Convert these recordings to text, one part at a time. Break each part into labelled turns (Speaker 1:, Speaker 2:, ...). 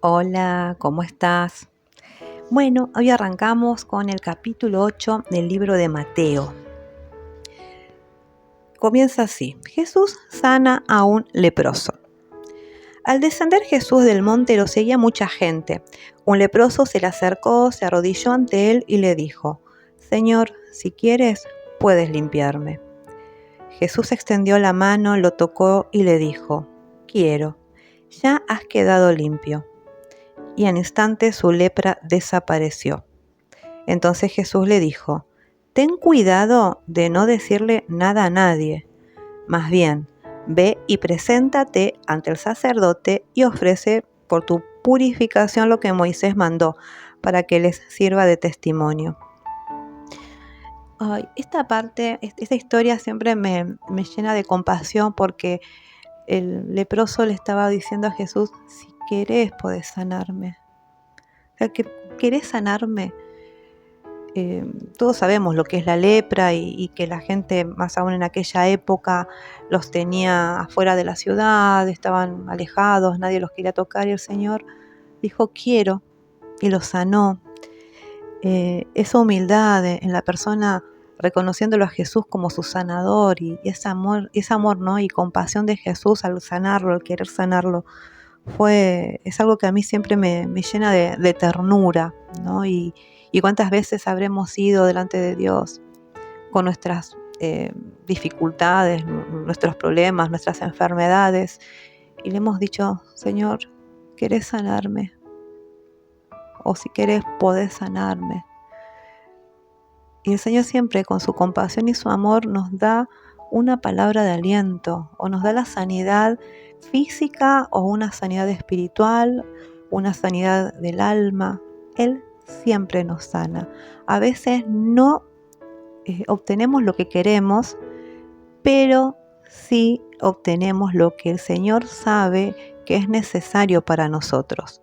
Speaker 1: Hola, ¿cómo estás? Bueno, hoy arrancamos con el capítulo 8 del libro de Mateo. Comienza así: Jesús sana a un leproso. Al descender Jesús del monte lo seguía mucha gente. Un leproso se le acercó, se arrodilló ante él y le dijo: Señor, si quieres, puedes limpiarme. Jesús extendió la mano, lo tocó y le dijo: Quiero, ya has quedado limpio. Y al instante su lepra desapareció. Entonces Jesús le dijo: Ten cuidado de no decirle nada a nadie. Más bien, ve y preséntate ante el sacerdote y ofrece por tu purificación lo que Moisés mandó, para que les sirva de testimonio. Esta historia siempre me llena de compasión, porque el leproso le estaba diciendo a Jesús: si querés, podés sanarme. O sea, ¿querés sanarme? Todos sabemos lo que es la lepra y que la gente, más aún en aquella época, los tenía afuera de la ciudad, estaban alejados, nadie los quería tocar, y el Señor dijo: quiero, y los sanó. Esa humildad en la persona, reconociéndolo a Jesús como su sanador, y ese amor, ¿no? Y compasión de Jesús al sanarlo, al querer sanarlo, es algo que a mí siempre me llena de ternura, ¿no? Y cuántas veces habremos ido delante de Dios con nuestras dificultades, nuestros problemas, nuestras enfermedades, y le hemos dicho: Señor, ¿querés sanarme? O si querés, podés sanarme. Y el Señor siempre, con su compasión y su amor, nos da una palabra de aliento, o nos da la sanidad física, o una sanidad espiritual, una sanidad del alma. Él siempre nos sana. A veces no obtenemos lo que queremos, pero sí obtenemos lo que el Señor sabe que es necesario para nosotros.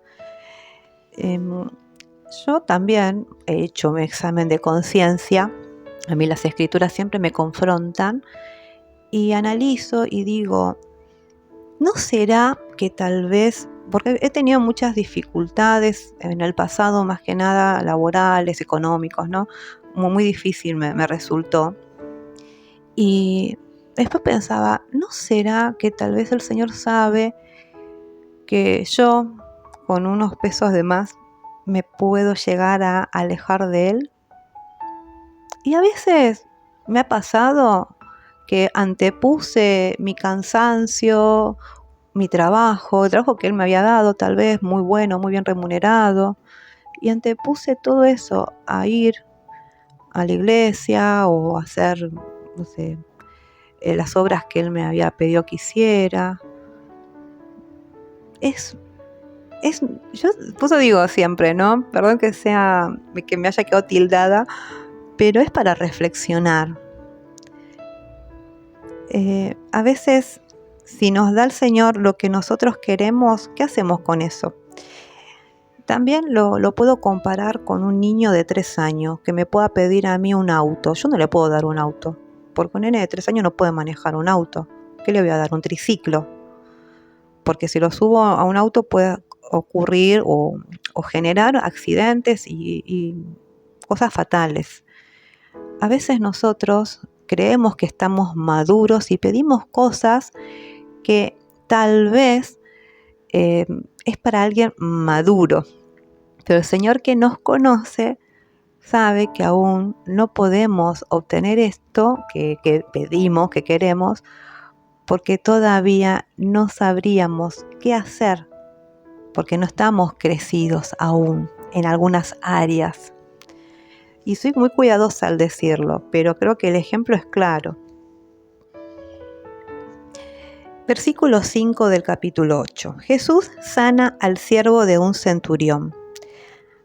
Speaker 1: Yo también he hecho un examen de conciencia. A mí las escrituras siempre me confrontan y analizo y digo: ¿no será que tal vez, porque he tenido muchas dificultades en el pasado, más que nada laborales, económicos, ¿no? Muy difícil me resultó. Y después pensaba: ¿no será que tal vez el Señor sabe que yo, con unos pesos de más, me puedo llegar a alejar de Él? Y a veces me ha pasado que antepuse mi cansancio, mi trabajo, el trabajo que Él me había dado, tal vez muy bueno, muy bien remunerado, y antepuse todo eso a ir a la iglesia o a hacer, no sé, las obras que Él me había pedido que hiciera. Yo por eso digo siempre, ¿no? Perdón que me haya quedado tildada, pero es para reflexionar. A veces, si nos da el Señor lo que nosotros queremos, ¿qué hacemos con eso? También lo puedo comparar con un niño de 3 años que me pueda pedir a mí un auto. Yo no le puedo dar un auto, porque un nene de 3 años no puede manejar un auto. ¿Qué le voy a dar? Un triciclo. Porque si lo subo a un auto puede ocurrir o generar accidentes y cosas fatales. A veces nosotros creemos que estamos maduros y pedimos cosas que tal vez es para alguien maduro. Pero el Señor, que nos conoce, sabe que aún no podemos obtener esto que pedimos, que queremos, porque todavía no sabríamos qué hacer, porque no estamos crecidos aún en algunas áreas. Y soy muy cuidadosa al decirlo, pero creo que el ejemplo es claro. Versículo 5 del capítulo 8. Jesús sana al siervo de un centurión.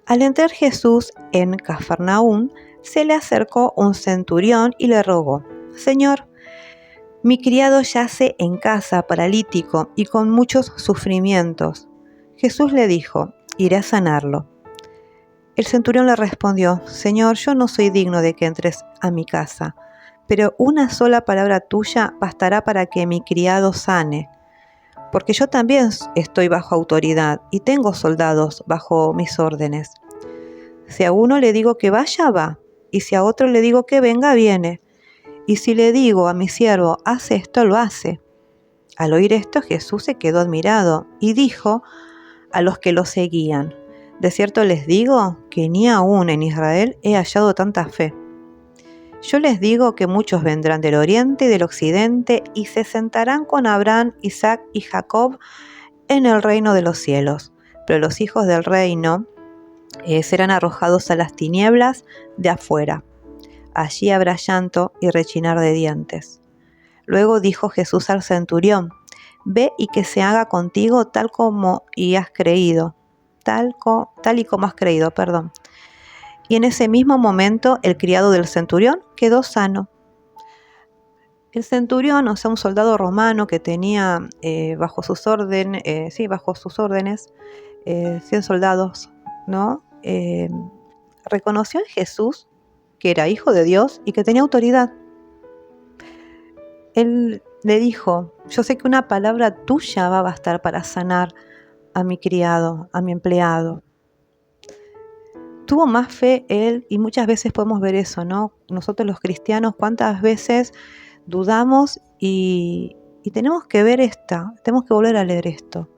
Speaker 1: Al entrar Jesús en Cafarnaúm, se le acercó un centurión y le rogó: Señor, mi criado yace en casa paralítico y con muchos sufrimientos. Jesús le dijo: iré a sanarlo. El centurión le respondió: Señor, yo no soy digno de que entres a mi casa, pero una sola palabra tuya bastará para que mi criado sane. porque yo también estoy bajo autoridad y tengo soldados bajo mis órdenes. Si a uno le digo que vaya, va, y si a otro le digo que venga, viene. Y si le digo a mi siervo, haz esto, lo hace. Al oír esto, Jesús se quedó admirado y dijo a los que lo seguían: de cierto les digo que ni aún en Israel he hallado tanta fe. Yo les digo que muchos vendrán del oriente y del occidente y se sentarán con Abraham, Isaac y Jacob en el reino de los cielos. Pero los hijos del reino serán arrojados a las tinieblas de afuera. Allí habrá llanto y rechinar de dientes. Luego dijo Jesús al centurión: ve y que se haga contigo tal y como has creído. Y en ese mismo momento el criado del centurión quedó sano. El centurión, o sea, un soldado romano que tenía bajo sus órdenes 100 soldados, ¿no? Reconoció en Jesús que era hijo de Dios y que tenía autoridad. Él le dijo: yo sé que una palabra tuya va a bastar para sanar a mi criado, a mi empleado. Tuvo más fe él, y muchas veces podemos ver eso, ¿no? Nosotros los cristianos, cuántas veces dudamos y tenemos que ver tenemos que volver a leer esto.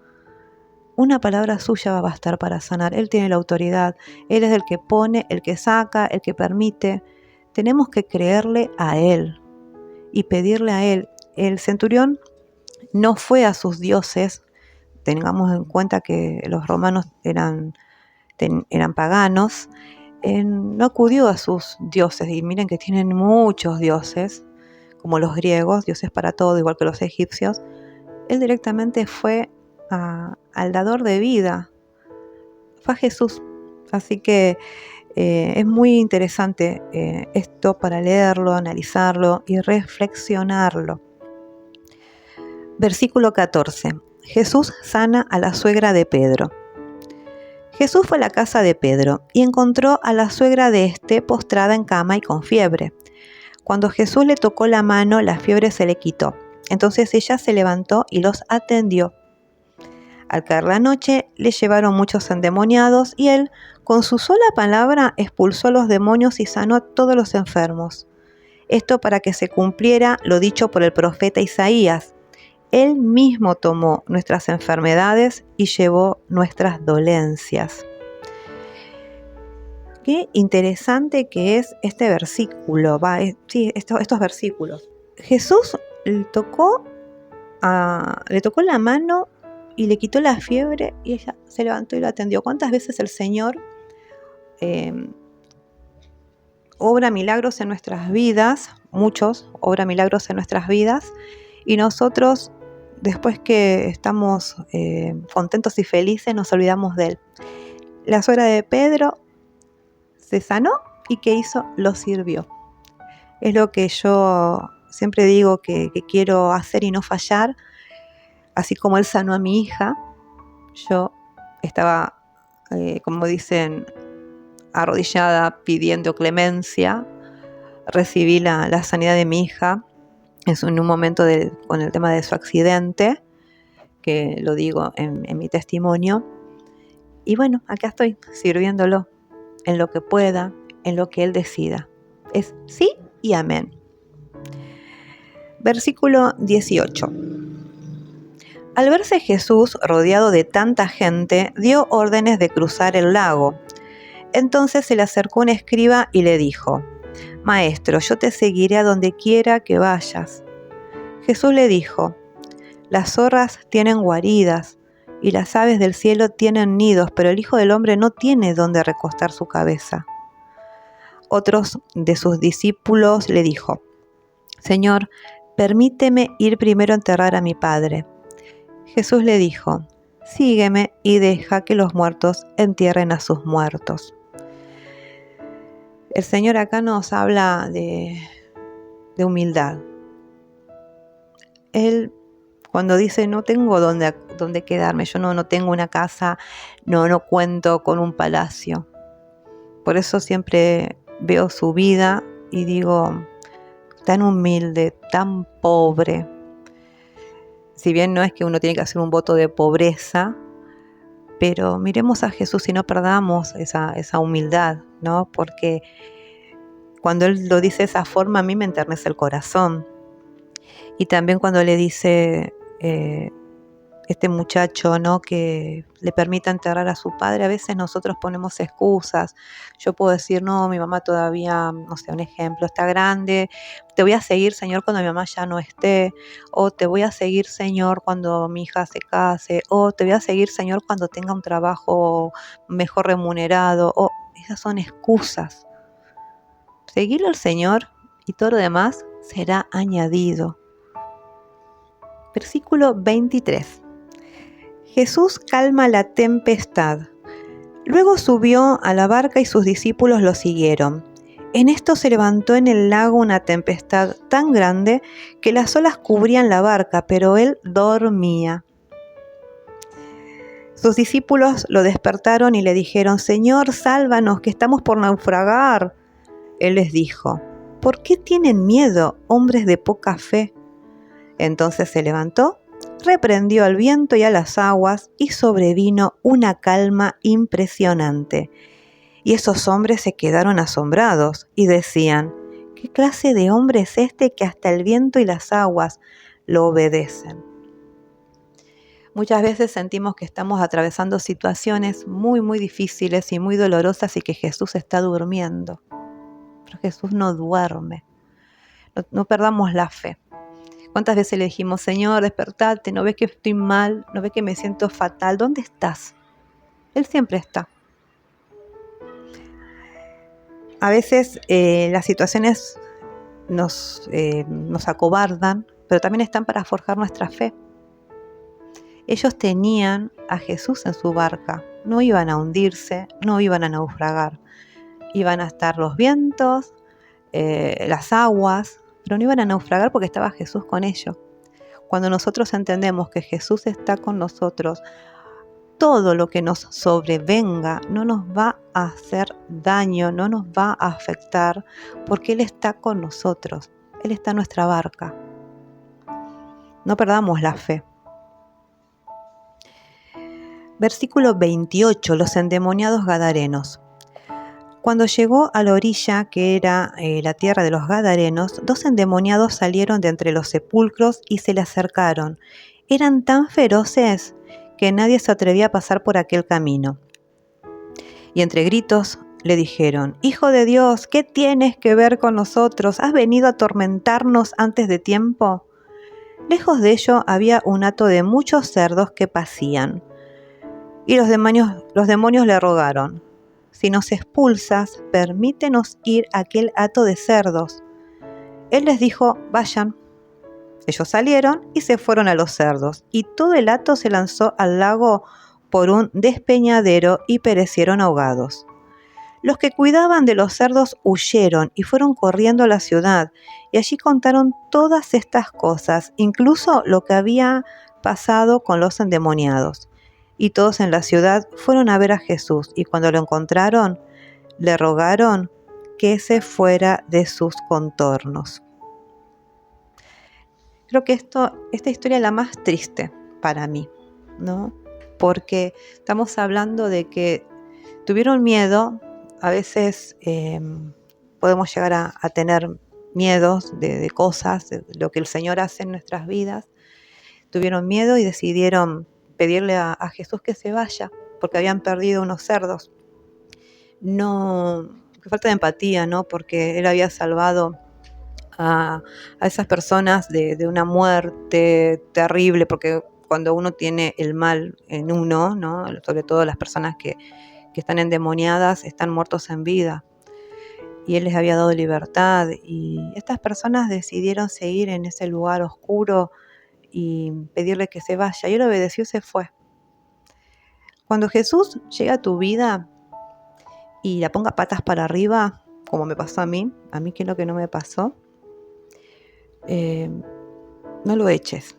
Speaker 1: Una palabra suya va a bastar para sanar. Él tiene la autoridad, Él es el que pone, el que saca, el que permite. Tenemos que creerle a Él y pedirle a Él. El centurión no fue a sus dioses. Tengamos en cuenta que los romanos eran paganos. No acudió a sus dioses, y miren que tienen muchos dioses, como los griegos, dioses para todo, igual que los egipcios. Él directamente fue al dador de vida, fue a Jesús. Así que es muy interesante esto para leerlo, analizarlo y reflexionarlo. Versículo 14. Jesús sana a la suegra de Pedro. Jesús fue a la casa de Pedro y encontró a la suegra de éste postrada en cama y con fiebre. Cuando Jesús le tocó la mano, la fiebre se le quitó. Entonces ella se levantó y los atendió. Al caer la noche, le llevaron muchos endemoniados y él, con su sola palabra, expulsó a los demonios y sanó a todos los enfermos. Esto para que se cumpliera lo dicho por el profeta Isaías: Él mismo tomó nuestras enfermedades y llevó nuestras dolencias. Qué interesante que es este versículo, estos versículos. Jesús le tocó la mano y le quitó la fiebre y ella se levantó y lo atendió. ¿Cuántas veces el Señor obra milagros en nuestras vidas? Muchos obra milagros en nuestras vidas, y nosotros, después que estamos contentos y felices, nos olvidamos de Él. La suegra de Pedro se sanó y ¿qué hizo? Lo sirvió. Es lo que yo siempre digo que quiero hacer y no fallar. Así como Él sanó a mi hija, yo estaba, como dicen, arrodillada pidiendo clemencia. Recibí la sanidad de mi hija en un momento con el tema de su accidente, que lo digo en mi testimonio. Y bueno, acá estoy sirviéndolo en lo que pueda, en lo que Él decida. Es sí y amén. Versículo 18. Al verse Jesús rodeado de tanta gente, dio órdenes de cruzar el lago. Entonces se le acercó un escriba y le dijo: Maestro, yo te seguiré a donde quiera que vayas. Jesús le dijo: Las zorras tienen guaridas y las aves del cielo tienen nidos, pero el Hijo del Hombre no tiene donde recostar su cabeza. Otros de sus discípulos le dijo: Señor, permíteme ir primero a enterrar a mi padre. Jesús le dijo: Sígueme y deja que los muertos entierren a sus muertos. El Señor acá nos habla de humildad. Él, cuando dice: no tengo dónde quedarme, yo no tengo una casa, no cuento con un palacio. Por eso siempre veo su vida y digo: tan humilde, tan pobre. si bien no es que uno tiene que hacer un voto de pobreza, pero miremos a Jesús y no perdamos esa humildad, ¿no? Porque cuando Él lo dice de esa forma, a mí me enternece el corazón. Y también cuando le dice este muchacho, ¿no?, que le permita enterrar a su padre, a veces nosotros ponemos excusas. Yo puedo decir, no, mi mamá todavía, no sé, un ejemplo, está grande, te voy a seguir, Señor, cuando mi mamá ya no esté, o te voy a seguir, Señor, cuando mi hija se case, o te voy a seguir, Señor, cuando tenga un trabajo mejor remunerado, o esas son excusas. Seguirle al Señor y todo lo demás será añadido. Versículo 23. Jesús calma la tempestad. Luego subió a la barca y sus discípulos lo siguieron. En esto se levantó en el lago una tempestad tan grande que las olas cubrían la barca, pero él dormía. Sus discípulos lo despertaron y le dijeron, Señor, sálvanos, que estamos por naufragar. Él les dijo, ¿por qué tienen miedo, hombres de poca fe? Entonces se levantó, reprendió al viento y a las aguas, y sobrevino una calma impresionante. Y esos hombres se quedaron asombrados y decían, ¿qué clase de hombre es este que hasta el viento y las aguas lo obedecen? Muchas veces sentimos que estamos atravesando situaciones muy, muy difíciles y muy dolorosas y que Jesús está durmiendo. Pero Jesús no duerme. No perdamos la fe. ¿Cuántas veces le dijimos, Señor, despertate, no ves que estoy mal, no ves que me siento fatal? ¿Dónde estás? Él siempre está. A veces las situaciones nos acobardan, pero también están para forjar nuestra fe. Ellos tenían a Jesús en su barca, no iban a hundirse, no iban a naufragar. Iban a estar los vientos, las aguas, pero no iban a naufragar porque estaba Jesús con ellos. Cuando nosotros entendemos que Jesús está con nosotros, todo lo que nos sobrevenga no nos va a hacer daño, no nos va a afectar, porque Él está con nosotros. Él está en nuestra barca. No perdamos la fe. Versículo 28, los endemoniados gadarenos. Cuando llegó a la orilla, que era la tierra de los gadarenos, 2 endemoniados salieron de entre los sepulcros y se le acercaron. Eran tan feroces que nadie se atrevía a pasar por aquel camino. Y entre gritos le dijeron, Hijo de Dios, ¿qué tienes que ver con nosotros? ¿Has venido a atormentarnos antes de tiempo? Lejos de ello había un hato de muchos cerdos que pacían. Y los demonios le rogaron, si nos expulsas, permítenos ir a aquel hato de cerdos. Él les dijo, vayan. Ellos salieron y se fueron a los cerdos, y todo el hato se lanzó al lago por un despeñadero y perecieron ahogados. Los que cuidaban de los cerdos huyeron y fueron corriendo a la ciudad, y allí contaron todas estas cosas, incluso lo que había pasado con los endemoniados. Y todos en la ciudad fueron a ver a Jesús, y cuando lo encontraron, le rogaron que se fuera de sus contornos. Creo que esta historia es la más triste para mí, ¿no? Porque estamos hablando de que tuvieron miedo. A veces podemos llegar a tener miedos de cosas, de lo que el Señor hace en nuestras vidas. Tuvieron miedo y decidieron pedirle a Jesús que se vaya, porque habían perdido unos cerdos. No, qué falta de empatía, ¿no? Porque Él había salvado a esas personas de una muerte terrible, porque cuando uno tiene el mal en uno, ¿no? Sobre todo las personas que están endemoniadas, están muertos en vida. Y Él les había dado libertad, y estas personas decidieron seguir en ese lugar oscuro y pedirle que se vaya. Y Él obedeció y se fue. Cuando Jesús llega a tu vida y la ponga patas para arriba, como me pasó a mí que es lo que no me pasó, no lo eches,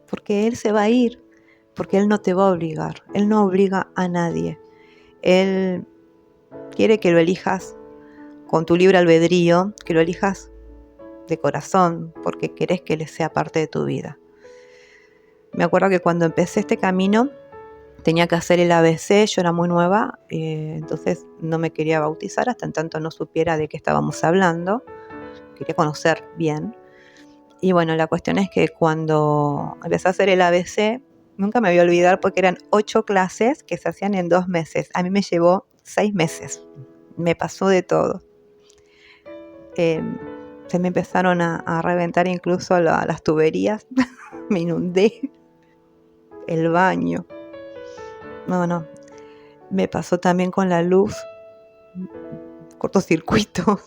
Speaker 1: porque Él se va a ir, porque Él no te va a obligar, Él no obliga a nadie. Él quiere que lo elijas con tu libre albedrío, que lo elijas de corazón, porque querés que Él sea parte de tu vida. Me acuerdo que cuando empecé este camino tenía que hacer el ABC, yo era muy nueva, entonces no me quería bautizar hasta en tanto no supiera de qué estábamos hablando, quería conocer bien. Y bueno, la cuestión es que cuando empecé a hacer el ABC, nunca me voy a olvidar porque eran 8 clases que se hacían en 2 meses. A mí me llevó 6 meses, me pasó de todo. Se me empezaron a reventar incluso las tuberías, me inundé el baño. No, me pasó también con la luz, cortocircuito.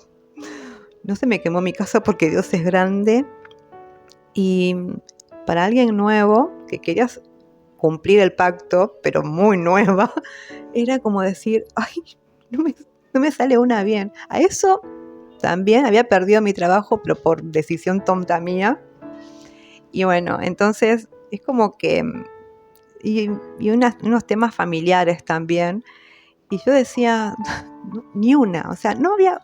Speaker 1: No se me quemó mi casa porque Dios es grande. Y para alguien nuevo que querías cumplir el pacto, pero muy nueva, era como decir, ay, no me sale una bien. A eso también había perdido mi trabajo, pero por decisión tonta mía. Y bueno, entonces es como que, y unos temas familiares también. Y yo decía, no, ni una, o sea, no había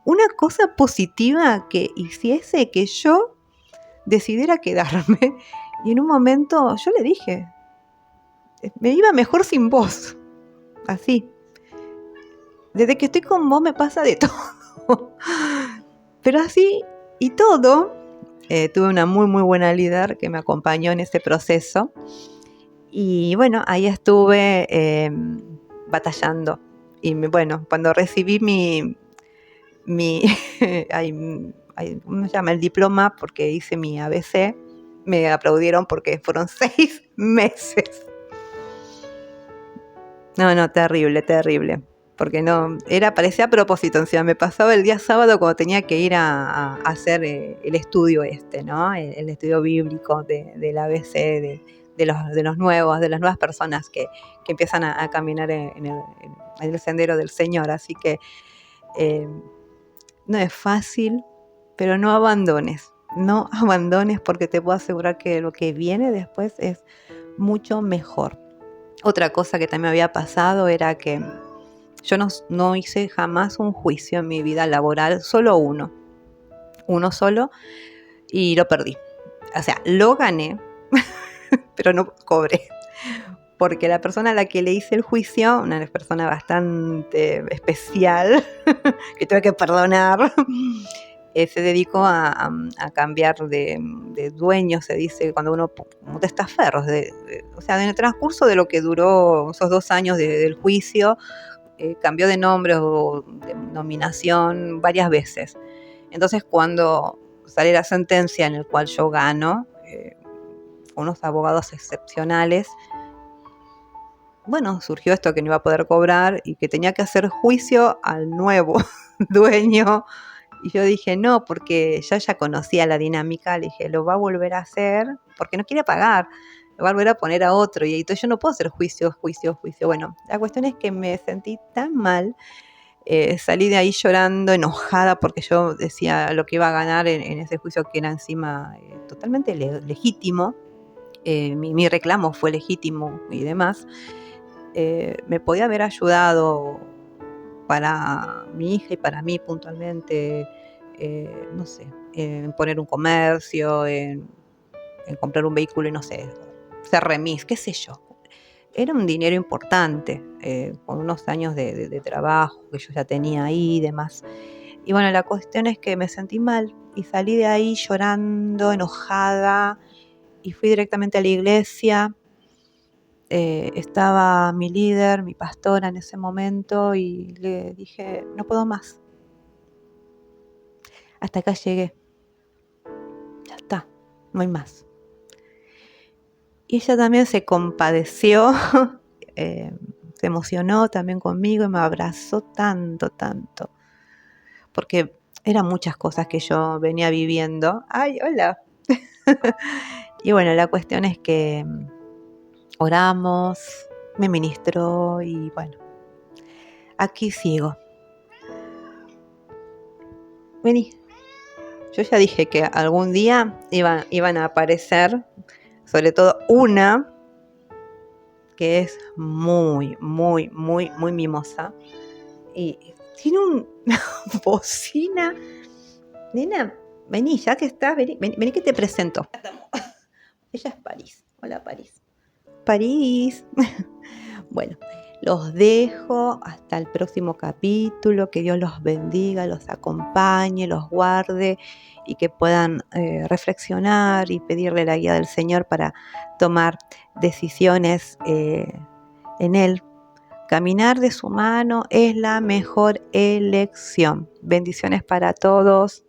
Speaker 1: una cosa positiva que hiciese que yo decidiera quedarme. Y en un momento yo le dije, me iba mejor sin vos, así. Desde que estoy con vos me pasa de todo. Pero así y todo, tuve una muy muy buena líder que me acompañó en ese proceso. Y bueno, ahí estuve batallando. Y bueno, cuando recibí mi ¿cómo se llama? El diploma, porque hice mi ABC, me aplaudieron porque fueron 6 meses. No, terrible. Porque no, parecía a propósito, o sea, me pasaba el día sábado cuando tenía que ir a hacer el estudio ¿no? El estudio bíblico del ABC, de los nuevos, de las nuevas personas que empiezan a caminar en el sendero del Señor. Así que no es fácil, pero no abandones porque te puedo asegurar que lo que viene después es mucho mejor. Otra cosa que también me había pasado era que yo no hice jamás un juicio en mi vida laboral, solo uno solo, y lo perdí. O sea, lo gané, pero no cobré. Porque la persona a la que le hice el juicio, una persona bastante especial, que tuve que perdonar, se dedicó a cambiar de dueño, se dice, cuando uno como testaferros. O sea, en el transcurso de lo que duró esos 2 años del juicio, cambió de nombre o de nominación varias veces. Entonces, cuando sale la sentencia en la cual yo gano, unos abogados excepcionales, bueno, surgió esto que no iba a poder cobrar y que tenía que hacer juicio al nuevo dueño. Y yo dije, no, porque yo ya conocía la dinámica, le dije, lo va a volver a hacer porque no quiere pagar, lo va a volver a poner a otro. Y entonces yo no puedo hacer juicio. Bueno, la cuestión es que me sentí tan mal, salí de ahí llorando, enojada, porque yo decía lo que iba a ganar en ese juicio que era encima totalmente legítimo. Mi reclamo fue legítimo y demás. Me podía haber ayudado para mi hija y para mí puntualmente, no sé, en poner un comercio, en comprar un vehículo y no sé, ser remis, qué sé yo. Era un dinero importante, con unos años de trabajo que yo ya tenía ahí y demás. Y bueno, la cuestión es que me sentí mal y salí de ahí llorando, enojada, y fui directamente a la iglesia. Estaba mi líder, mi pastora en ese momento, y le dije, no puedo más. Hasta acá llegué. Ya está, no hay más. Y ella también se compadeció, se emocionó también conmigo y me abrazó tanto, porque eran muchas cosas que yo venía viviendo. ¡Ay, hola! Y bueno, la cuestión es que oramos, me ministró y bueno, aquí sigo. Vení. Yo ya dije que algún día iban a aparecer, sobre todo una que es muy mimosa y tiene una bocina. Nena, vení, ya que estás, vení que te presento. Ella es París. Hola, París. París. Bueno, los dejo hasta el próximo capítulo. Que Dios los bendiga, los acompañe, los guarde y que puedan reflexionar y pedirle la guía del Señor para tomar decisiones en Él. Caminar de su mano es la mejor elección. Bendiciones para todos.